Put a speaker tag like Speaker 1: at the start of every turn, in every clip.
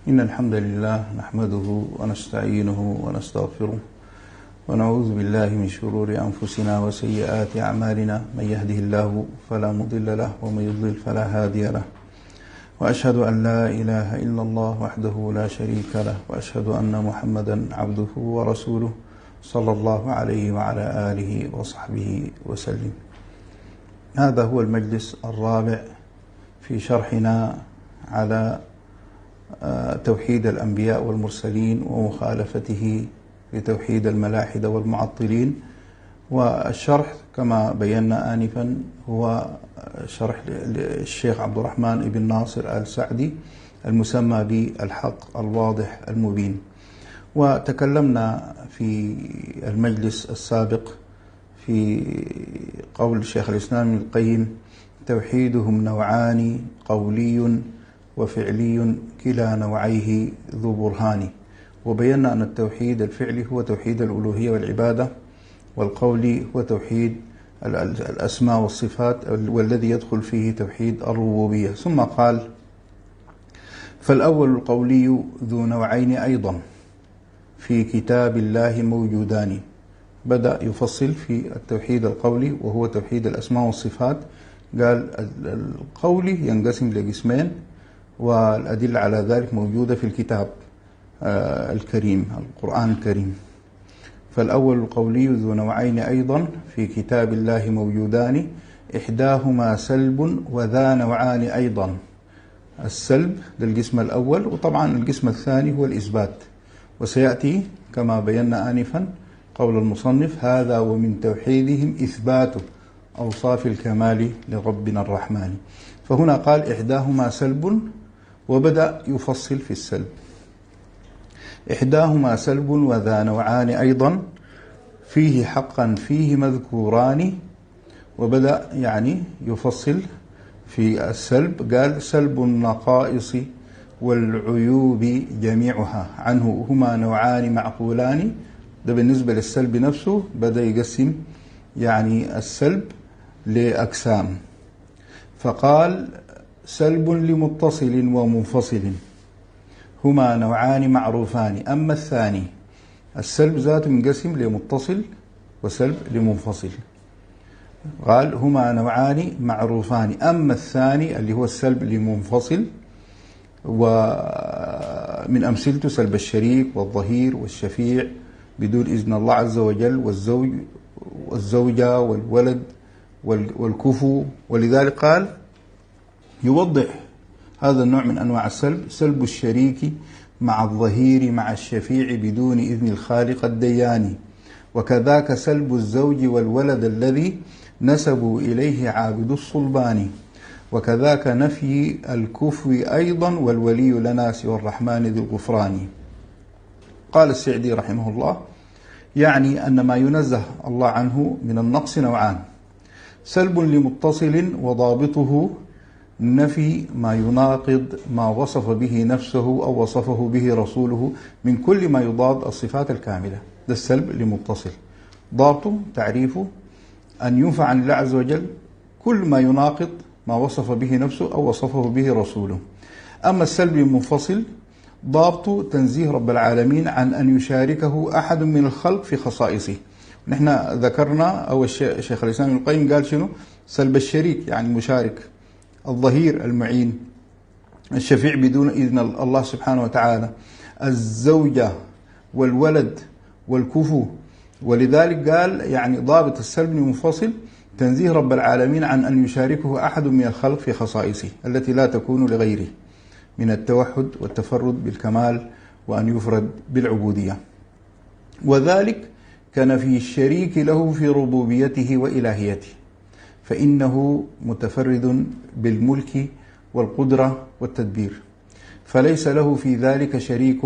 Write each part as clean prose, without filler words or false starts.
Speaker 1: إن الحمد لله نحمده ونستعينه ونستغفره ونعوذ بالله من شرور أنفسنا وسيئات أعمالنا. من يهده الله فلا مضل له ومن يضلل فلا هادي له، وأشهد أن لا إله إلا الله وحده لا شريك له، وأشهد أن محمدا عبده ورسوله صلى الله عليه وعلى آله وصحبه وسلم. هذا هو المجلس الرابع في شرحنا على توحيد الأنبياء والمرسلين ومخالفته لتوحيد الملاحدة والمعطلين. والشرح كما بينا آنفا هو شرح للشيخ عبد الرحمن بن ناصر آل سعدي المسمى بالحق الواضح المبين. وتكلمنا في المجلس السابق في قول الشيخ الإسلام ابن القيم: توحيدهم نوعان، قولي وفعلي، كلا نوعيه ذو برهان. وبينا أن التوحيد الفعلي هو توحيد الألوهية والعبادة، والقولي هو توحيد الأسماء والصفات، والذي يدخل فيه توحيد الربوبية. ثم قال: فالأول القولي ذو نوعين أيضا في كتاب الله موجودان. بدأ يفصل في التوحيد القولي وهو توحيد الأسماء والصفات. قال القولي ينقسم لقسمين، والأدلة على ذلك موجودة في الكتاب الكريم، القرآن الكريم. فالأول القولي ذو نوعين أيضا في كتاب الله موجودان، إحداهما سلب وذا نوعان أيضا. السلب للقسم الأول، وطبعا القسم الثاني هو الإثبات. وسيأتي كما بينا آنفا قول المصنف: هذا ومن توحيدهم إثبات أوصاف الكمال لربنا الرحمن. فهنا قال إحداهما سلب، وبدأ يفصل في السلب. إحداهما سلب وذا نوعان أيضا، فيه حقا فيه مذكوران. وبدأ يعني يفصل في السلب. قال: سلب النقائص والعيوب جميعها عنه هما نوعان معقولان. ده بالنسبة للسلب نفسه. بدأ يقسم يعني السلب لأقسام، فقال: سلب لمتصل ومنفصل هما نوعان معروفان. أما الثاني السلب ذاته منقسم لمتصل وسلب لمنفصل. قال: هما نوعان معروفان. أما الثاني اللي هو السلب لمنفصل، ومن أمثلته سلب الشريك والظهير والشفيع بدون إذن الله عز وجل، والزوج والزوجة والولد والكفو. ولذلك قال يوضح هذا النوع من أنواع السلب: سلب الشريك مع الظهير مع الشفيع بدون إذن الخالق الديان، وكذاك سلب الزوج والولد الذي نسبوا إليه عابد الصلبان، وكذاك نفي الكفو أيضا والولي لنا سوى الرحمن ذي الغفران. قال السعدي رحمه الله: يعني أن ما ينزه الله عنه من النقص نوعان: سلب لمتصل وضابطه نفي ما يناقض ما وصف به نفسه أو وصفه به رسوله من كل ما يضاد الصفات الكاملة. ده السلب لمتصل. ضابطه تعريفه أن ينفع عن الله عز وجل كل ما يناقض ما وصف به نفسه أو وصفه به رسوله. أما السلب المنفصل ضابطه تنزيه رب العالمين عن أن يشاركه أحد من الخلق في خصائصه. نحن ذكرنا أو الشيخ الإسلام ابن القيم قال شنو؟ سلب الشريك يعني المشارك، الظهير المعين، الشفيع بدون إذن الله سبحانه وتعالى، الزوجة والولد والكفو. ولذلك قال يعني ضابط السلب المنفصل تنزيه رب العالمين عن أن يشاركه أحد من الخلق في خصائصه التي لا تكون لغيره من التوحد والتفرد بالكمال وأن يفرد بالعبودية. وذلك كنفي الشريك له في ربوبيته وإلهيته، فإنه متفرد بالملك والقدرة والتدبير، فليس له في ذلك شريك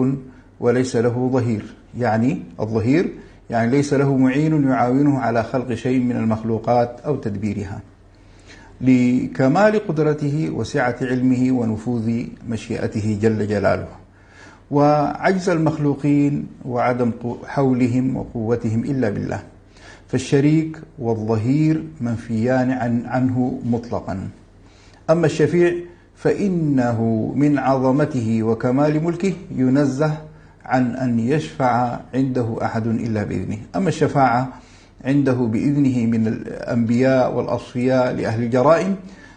Speaker 1: وليس له ظهير. يعني الظهير يعني ليس له معين يعاونه على خلق شيء من المخلوقات أو تدبيرها، لكمال قدرته وسعة علمه ونفوذ مشيئته جل جلاله، وعجز المخلوقين وعدم حولهم وقوتهم إلا بالله. فالشريك والظهير منفيان عنه مطلقا. أما الشفيع فإنه من عظمته وكمال ملكه ينزه عن أن يشفع عنده أحد إلا بإذنه. أما الشفاعة عنده بإذنه من الأنبياء والأصفياء لأهل الجرائم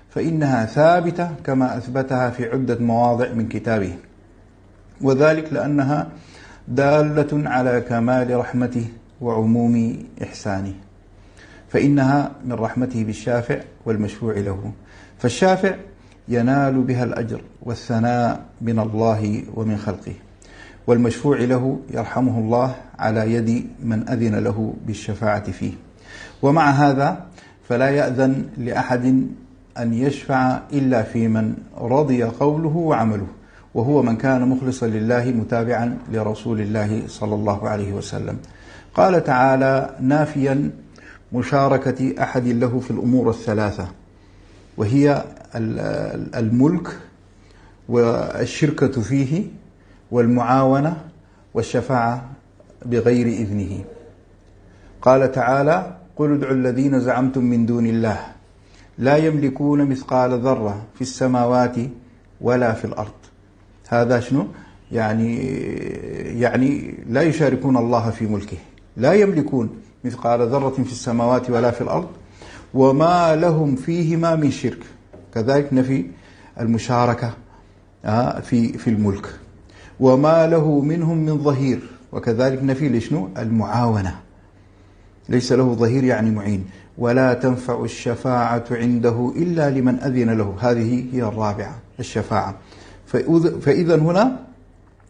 Speaker 1: فإنها ثابتة كما أثبتها في عدة مواضع من كتابه، وذلك لأنها دالة على كمال رحمته وعموم إحسانه، فإنها من رحمته بالشافع والمشفوع له، فالشافع ينال بها الأجر والثناء من الله ومن خلقه، والمشفوع له يرحمه الله على يد من أذن له بالشفاعة فيه. ومع هذا فلا يأذن لأحد أن يشفع إلا في من رضي قوله وعمله، وهو من كان مخلصا لله متابعا لرسول الله صلى الله عليه وسلم. قال تعالى نافيا مشاركة أحد له في الأمور الثلاثة، وهي الملك والشركة فيه والمعاونة والشفاعة بغير إذنه. قال تعالى قل ادعوا الذين زعمتم من دون الله لا يملكون مثقال ذرة في السماوات ولا في الأرض. هذا شنو؟ يعني لا يشاركون الله في ملكه، لا يملكون مثقال ذرة في السماوات ولا في الأرض وما لهم فيهما من شرك. كذلك نفي المشاركة في الملك. وما له منهم من ظهير، وكذلك نفي لشنو؟ المعاونة، ليس له ظهير يعني معين. ولا تنفع الشفاعة عنده إلا لمن أذن له، هذه هي الرابعة الشفاعة. فإذا هنا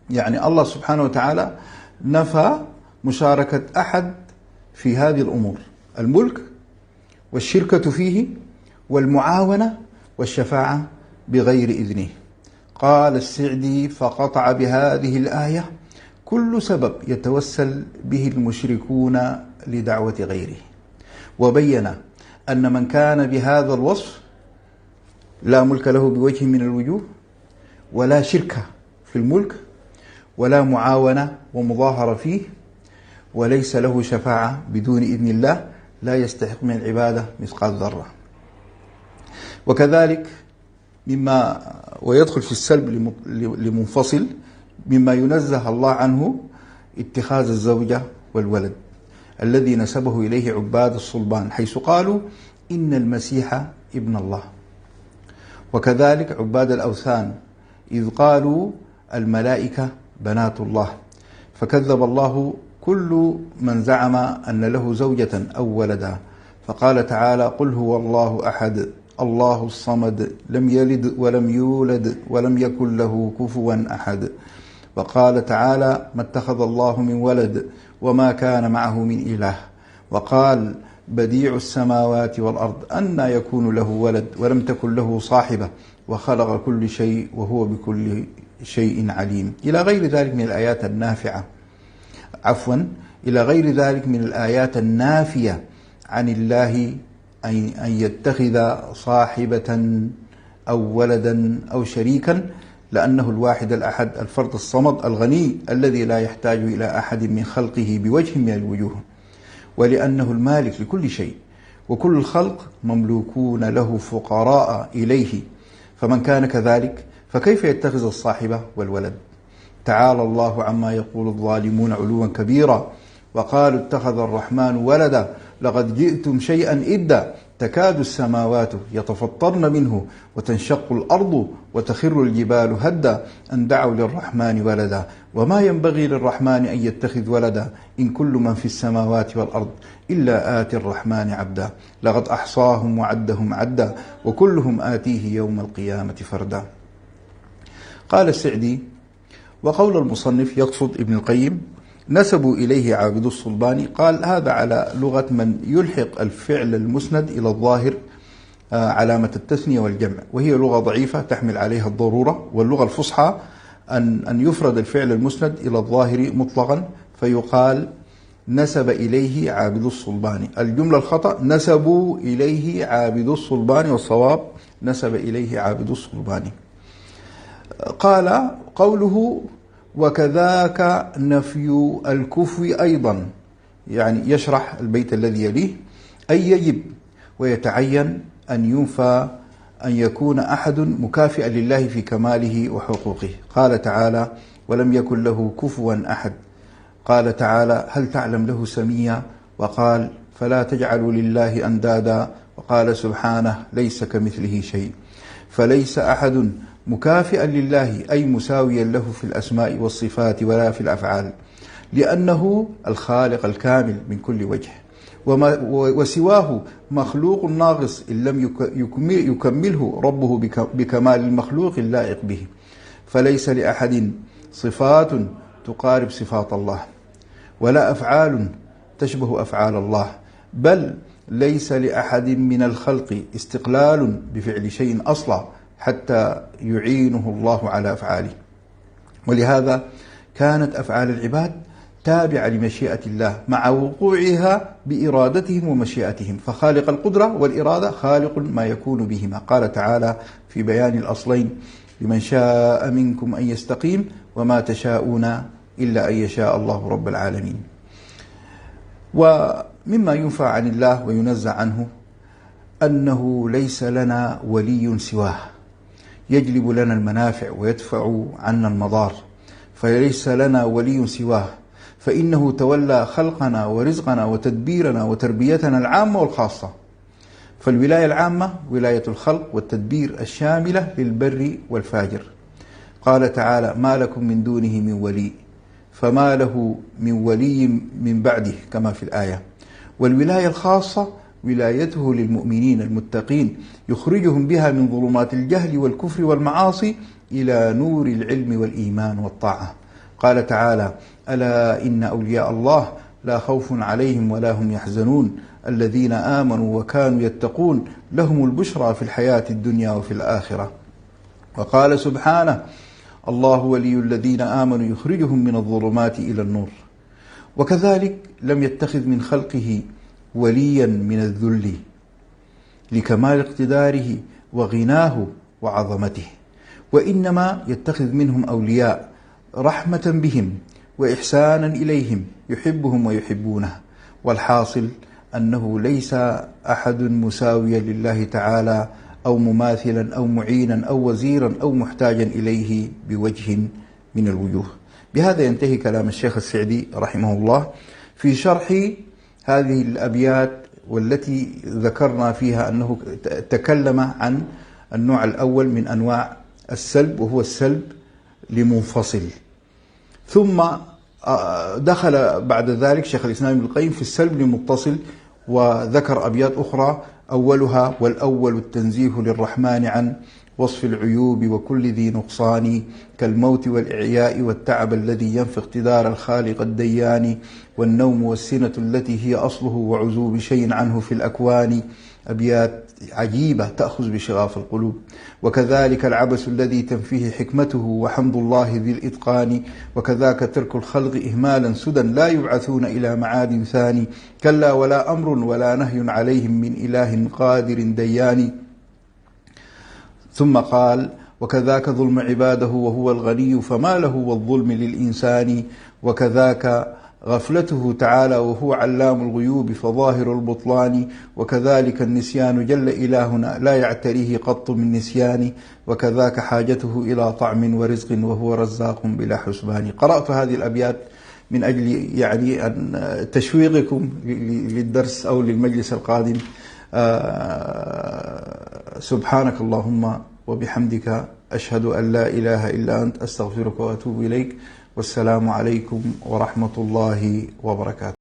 Speaker 1: يعني الله سبحانه وتعالى نفى مشاركة أحد في هذه الأمور: الملك والشركة فيه والمعاونة والشفاعة بغير إذنه. قال السعدي فقطع بهذه الآية كل سبب يتوسل به المشركون لدعوة غيره، وبين أن من كان بهذا الوصف لا ملك له بوجه من الوجوه، ولا شركة في الملك، ولا معاونة ومظاهرة فيه، وليس له شفاعة بدون إذن الله، لا يستحق من العبادة مثقال ذرة. وكذلك مما ويدخل في السلب لمنفصل مما ينزه الله عنه اتخاذ الزوجة والولد الذي نسبه إليه عباد الصلبان، حيث قالوا إن المسيح ابن الله. وكذلك عباد الأوثان إذ قالوا الملائكة بنات الله، فكذب الله كل من زعم أن له زوجة أو ولدا، فقال تعالى قل هو الله أحد الله الصمد لم يلد ولم يولد ولم يكن له كفوا أحد. وقال تعالى ما اتخذ الله من ولد وما كان معه من إله. وقال بديع السماوات والأرض أنى يكون له ولد ولم تكن له صاحبة وخلق كل شيء وهو بكل شيء عليم. إلى غير ذلك من الآيات النافعة إلى غير ذلك من الآيات النافية عن الله أن يتخذ صاحبة أو ولدا أو شريكا، لأنه الواحد الأحد الفرد الصمد الغني الذي لا يحتاج إلى أحد من خلقه بوجه من الوجوه، ولأنه المالك لكل شيء، وكل الخلق مملوكون له فقراء إليه، فمن كان كذلك فكيف يتخذ الصاحبة والولد؟ تعالى الله عما يقول الظالمون علوا كبيرا. وقالوا اتخذ الرحمن ولدا لقد جئتم شيئا إدا تكاد السماوات يتفطرن منه وتنشق الأرض وتخر الجبال هدا أن دعوا للرحمن ولدا وما ينبغي للرحمن أن يتخذ ولدا إن كل من في السماوات والأرض إلا آتي الرحمن عبدا لقد أحصاهم وعدهم عدا وكلهم آتيه يوم القيامة فردا. قال السعدي وقول المصنف يقصد ابن القيم نسبوا إليه عابد الصلباني، قال هذا على لغة من يلحق الفعل المسند إلى الظاهر علامة التثنية والجمع، وهي لغة ضعيفة تحمل عليها الضرورة، واللغة الفصحى أن يفرد الفعل المسند إلى الظاهر مطلقا فيقال نسب إليه عابد الصلباني. الجملة الخطأ نسبوا إليه عابد الصلباني، والصواب نسب إليه عابد الصلباني. قال قوله وكذاك نفي الكفو أيضا، يعني يشرح البيت الذي يليه، أي يجب ويتعين أن ينفى أن يكون أحد مكافئا لله في كماله وحقوقه. قال تعالى: ولم يكن له كفوا أحد. قال تعالى: هل تعلم له سميا؟ وقال: فلا تجعلوا لله أندادا. وقال سبحانه: ليس كمثله شيء. فليس أحد مكافئا لله أي مساويا له في الأسماء والصفات ولا في الأفعال، لأنه الخالق الكامل من كل وجه، وسواه مخلوق ناقص إن لم يكمله ربه بكمال المخلوق اللائق به. فليس لأحد صفات تقارب صفات الله، ولا أفعال تشبه أفعال الله، بل ليس لأحد من الخلق استقلال بفعل شيء أصلا حتى يعينه الله على أفعاله. ولهذا كانت أفعال العباد تابعة لمشيئة الله مع وقوعها بإرادتهم ومشيئتهم، فخالق القدرة والإرادة خالق ما يكون بهما. قال تعالى في بيان الأصلين: لمن شاء منكم أن يستقيم وما تشاءون إلا أن يشاء الله رب العالمين. ومما ينفى عن الله وينزع عنه أنه ليس لنا ولي سواه يجلب لنا المنافع ويدفع عنا المضار، فليس لنا ولي سواه، فإنه تولى خلقنا ورزقنا وتدبيرنا وتربيتنا العامة والخاصة. فالولاية العامة ولاية الخلق والتدبير الشاملة للبر والفاجر. قال تعالى: ما لكم من دونه من ولي، فما له من ولي من بعده كما في الآية. والولاية الخاصة ولايته للمؤمنين المتقين يخرجهم بها من ظلمات الجهل والكفر والمعاصي إلى نور العلم والإيمان والطاعة. قال تعالى: ألا إن أولياء الله لا خوف عليهم ولا هم يحزنون الذين آمنوا وكانوا يتقون لهم البشرى في الحياة الدنيا وفي الآخرة. وقال سبحانه: الله ولي الذين آمنوا يخرجهم من الظلمات إلى النور. وكذلك لم يتخذ من خلقه وليا من الذل لكمال اقتداره وغناه وعظمته، وإنما يتخذ منهم أولياء رحمة بهم وإحسانا إليهم يحبهم ويحبونه. والحاصل أنه ليس أحد مساويا لله تعالى أو مماثلا أو معينا أو وزيرا أو محتاجا إليه بوجه من الوجوه. بهذا ينتهي كلام الشيخ السعدي رحمه الله في شرح هذه الأبيات، والتي ذكرنا فيها أنه تكلم عن النوع الأول من أنواع السلب، وهو السلب لمنفصل. ثم دخل بعد ذلك شيخ الإسلام ابن القيم في السلب لمتصل، وذكر أبيات أخرى أولها: والأول التنزيه للرحمن عن وصف العيوب وكل ذي نقصان، كالموت والإعياء والتعب الذي ينفي اقتدار الخالق الديان، والنوم والسنة التي هي أصله وعزوب شيء عنه في الأكوان. أبيات عجيبة تأخذ بشغاف القلوب. وكذلك العبث الذي تنفيه حكمته وحمد الله ذي الإتقان، وكذاك ترك الخلق إهمالا سدى لا يبعثون إلى معاد ثاني، كلا ولا أمر ولا نهي عليهم من إله قادر ديان. ثم قال: وكذاك ظلم عباده وهو الغني فما له والظلم للإنسان، وكذاك غفلته تعالى وهو علام الغيوب فظاهر البطلان، وكذلك النسيان جل إلهنا لا يعتريه قط من نسيان، وكذاك حاجته إلى طعم ورزق وهو رزاق بلا حسبان. قرأت هذه الأبيات من أجل أن تشويقكم للدرس أو للمجلس القادم. سبحانك اللهم وبحمدك، أشهد أن لا إله إلا أنت، أستغفرك وأتوب إليك، والسلام عليكم ورحمة الله وبركاته.